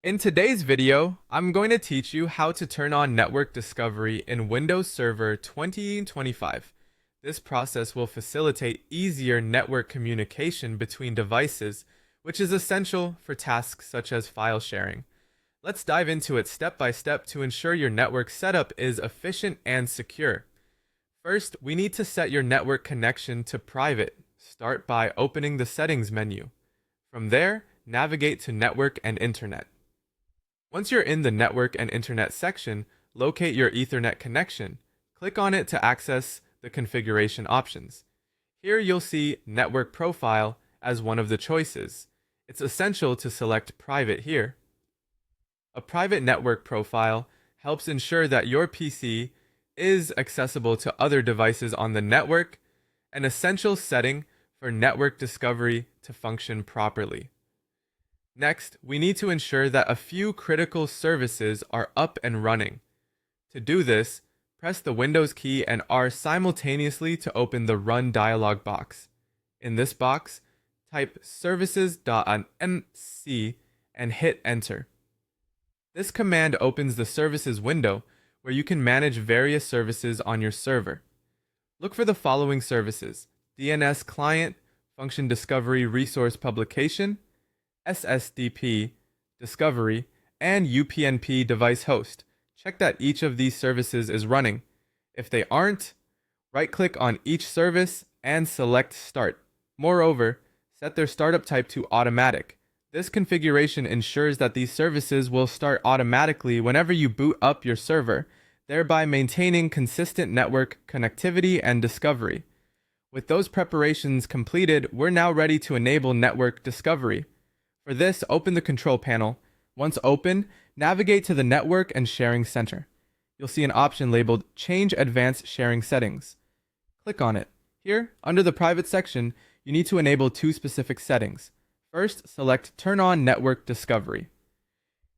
In today's video, I'm going to teach you how to turn on network discovery in Windows Server 2025. This process will facilitate easier network communication between devices, which is essential for tasks such as file sharing. Let's dive into it step by step to ensure your network setup is efficient and secure. First, we need to set your network connection to private. Start by opening the Settings menu. From there, navigate to Network and Internet. Once you're in the Network and Internet section, locate your Ethernet connection. Click on it to access the configuration options. Here you'll see Network Profile as one of the choices. It's essential to select Private here. A private network profile helps ensure that your PC is accessible to other devices on the network, an essential setting for network discovery to function properly. Next, we need to ensure that a few critical services are up and running. To do this, press the Windows key and R simultaneously to open the Run dialog box. In this box, type services.mc and hit Enter. This command opens the Services window where you can manage various services on your server. Look for the following services: DNS Client, Function Discovery Resource Publication, SSDP, Discovery, and UPnP Device Host. Check that each of these services is running. If they aren't, right-click on each service and select Start. Moreover, set their startup type to Automatic. This configuration ensures that these services will start automatically whenever you boot up your server, thereby maintaining consistent network connectivity and discovery. With those preparations completed, we're now ready to enable network discovery. For this, open the control panel. Once open, navigate to the Network and Sharing Center. You'll see an option labeled Change Advanced Sharing Settings. Click on it. Here, under the Private section, you need to enable two specific settings. First, select Turn on Network Discovery.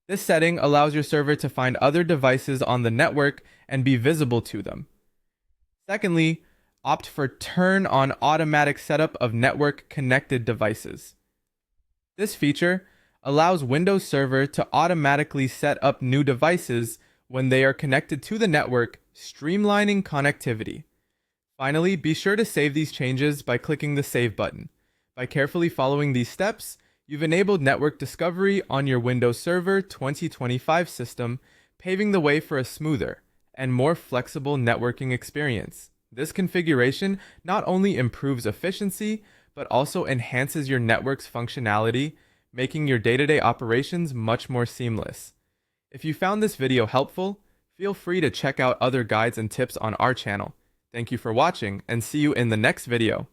This setting allows your server to find other devices on the network and be visible to them. Secondly, opt for Turn on Automatic Setup of Network Connected Devices. This feature allows Windows Server to automatically set up new devices when they are connected to the network, streamlining connectivity. Finally, be sure to save these changes by clicking the Save button. By carefully following these steps, you've enabled network discovery on your Windows Server 2025 system, paving the way for a smoother and more flexible networking experience. This configuration not only improves efficiency, but also enhances your network's functionality, making your day-to-day operations much more seamless. If you found this video helpful, feel free to check out other guides and tips on our channel. Thank you for watching, and see you in the next video.